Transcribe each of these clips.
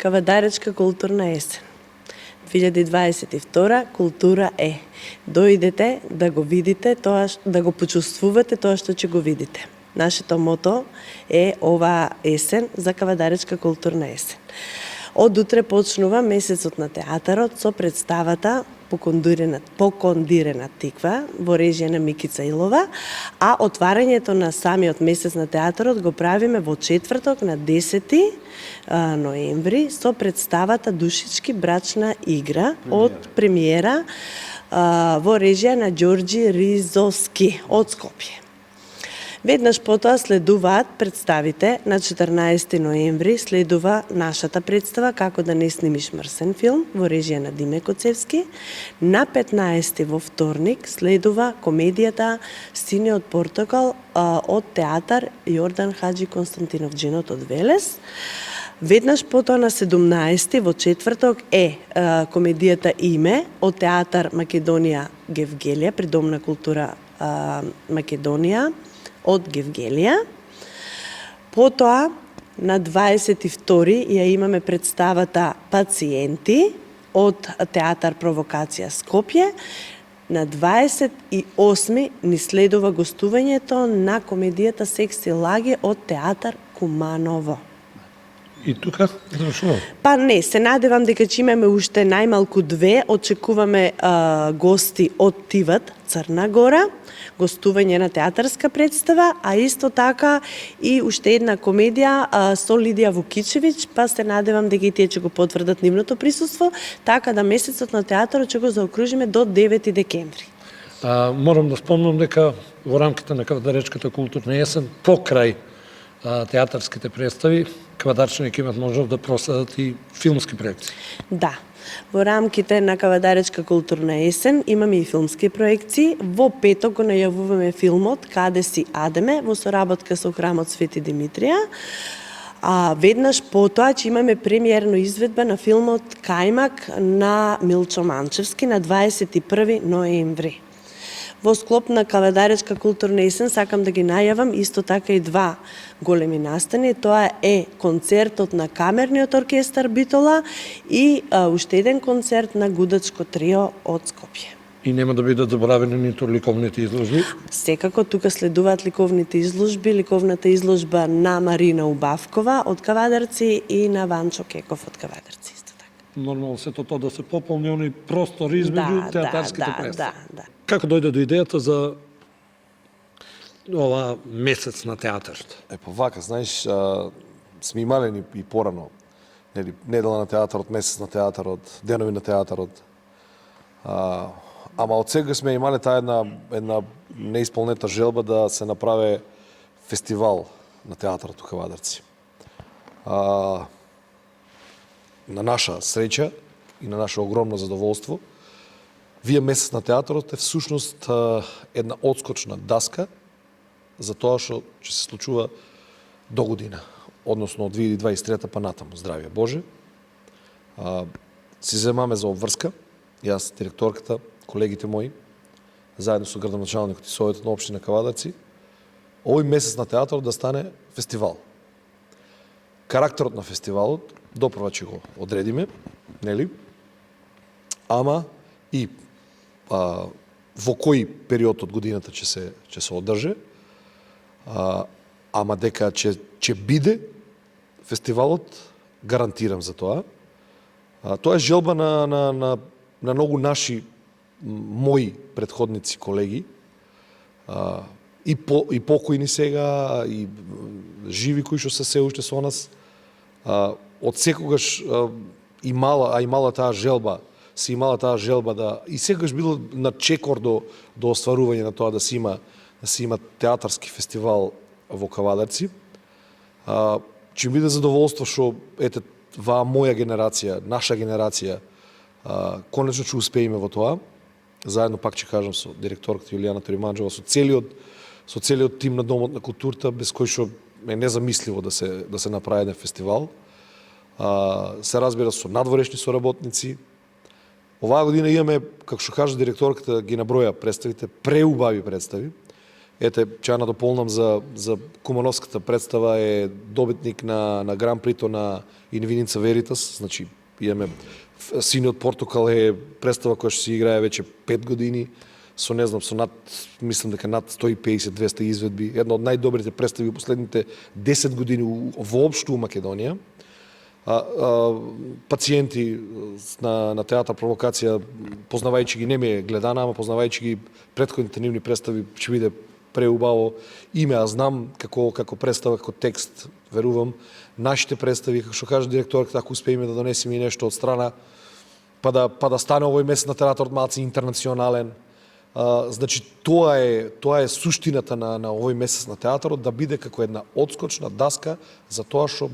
Кавадаречка културна есен. 2022 култура е. Дојдете да го видите, да го почувствувате тоа што ќе го видите. Нашето мото е оваа есен за Кавадаречка културна есен. Од утре почнува месецот на театарот со представата Покондирена тиква во режија на Микица Илова, а отварањето на самиот месец на театарот го правиме во четврток на 10 ноември со представата Душички брачна игра од премиера во режија на Ѓорѓи Ризоски од Скопје. Веднаш потоа следуваат представите на 14 ноември, следува нашата представа Како да не снимиш мрсен филм во режија на Диме Коцевски. На 15 во вторник следува комедијата Синеот портокал од театар Јордан Хаџи Константинов Джинот од Велес. Веднаш потоа на 17 во четврток е комедијата Име од театар Македонија Гевгелија при Дом на култура Македонија од Гевгелија. Потоа, на 22 ја имаме представата Пациенти од театар Провокација Скопје. На 28 ни следува гостувањето на комедијата Секси лаги од театар Куманово. И тука завршувам? Па не, се надевам дека ќе имаме уште најмалку 2, очекуваме гости од Тиват, Црна Гора, гостување на театарска представа, а исто така и уште една комедија со Лидија Вукичевиќ, па се надевам дека и тие ќе го потврдат нивното присуство, така да месецот на театарот ќе го заокружиме до 9 декември. Морам да спомнам дека во рамките на Кавадаречката културна есен, покрај театарските представи, кавадарчани ќе имат можност да проследат и филмски проекции. Да. Во рамките на Кавадаречка културна есен имаме и филмски проекции. Во петок го најавуваме филмот Каде си Адеме во соработка со храмот Свети Димитрија. А веднаш потоа ќе имаме премиерно изведба на филмот Кајмак на Милчо Манчевски на 21 ноември. Во склоп на Кавадаречка културна есен сакам да ги најавам исто така и 2 големи настани. Тоа е концертот на Камерниот оркестар Битола и уште еден концерт на Гудачко трио од Скопје. И нема да бидат заборавени ниту ликовните изложби? Секако, тука следуваат ликовните изложби, ликовната изложба на Марина Убавкова од Кавадарци и на Ванчо Кеков од Кавадарци. Нормално сето тоа да се пополни они простори измеѓу театарските представи. Да. Како дојде до идејата за ова месец на театарот? Вака, знаеш, сме ималени и порано, недела на театарот, месец на театарот, денови на театарот. Ама од сега сме имале таа една неисполнета желба да се направи фестивал на театарот у Кавадарци. На наша среќа и на наше огромно задоволство, вие месец на театарот е всушност една одскочна даска за тоа што ќе се случува до година, односно од 2023 па натаму, здравје Боже. Си земаме за обврска, јас, директорката, колегите мои, заедно со градоначалникот и Советот на општина Кавадарци, овој месец на театарот да стане фестивал. Карактерот на фестивалот допрва ќе го одредиме, нели? Ама и во кој период од годината ќе се одржи, ама дека ќе биде фестивалот, гарантирам за тоа. Тоа е желба на многу наши мои претходници, колеги, и покојни сега, и живи кои што се уште со нас. Од секогаш имала таа желба, да и секогаш било на чекор до остварување на тоа да се има театарски фестивал во Кавадарци. Ќе биде задоволство што ете ваа моја генерација, наша генерација, конечно ќе успееме во тоа. Заедно пак ќе кажам со директорката Јулијана Ториманџова, со целиот тим на Домот на културата, без кој што е незамисливо да се направи еден фестивал. Се разбира со надворешни соработници. Оваа година имаме, како што кажа директорката, ги наброја представите, преубави представи. Ете, ќе ја надополнам за Кумановската представа е добитник на Гран Прито на Инвиница Веритас, значи имаме Синиот портокал е представа која што се играе веќе 5 години, со не знам, со мислам дека над 150-200 изведби, една од најдобрите представи во последните 10 години воопшто у Македонија. Пациенти на театар провокација, познавајќи ги, не ми е гледана, ама познавајќи ги претходните нивни представи, ќе биде преубаво име, а знам како представа, како текст, верувам, нашите представи, како што кажа директорката, ако успееме да донесеме и нешто од страна, па да стане овој месец на театарот малце интернационален. Значи, тоа е суштината на овој месец на театарот, да биде како една одскочна даска за тоа што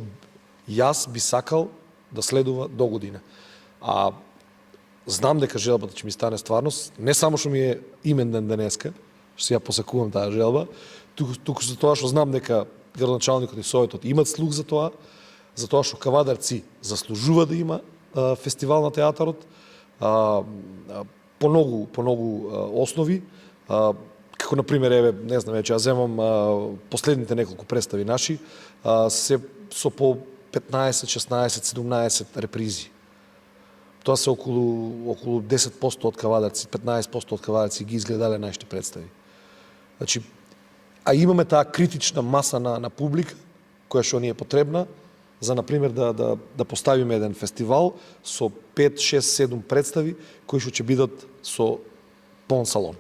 јас би сакал да следува до година. А знам дека желбата ќе ми стане стварност, не само што ми е именден денеска, што ја посакувам таа желба, туку за тоа што знам дека градоначалникот и советот имат слух за тоа што Кавадарци заслужува да има фестивал на театарот, по многу основи, како например, еве, не знам, ја земам последните неколку представи наши, се со по 15, 16, 17 репризи. Тоа се околу 10% од Кавадарци, 15% од Кавадарци ги изгледале нашите представи. Значи, а имаме таа критична маса на публика, која што ни е потребна, за, например, да поставиме еден фестивал со 5, 6, 7 представи, кои што ќе бидат со полн салон.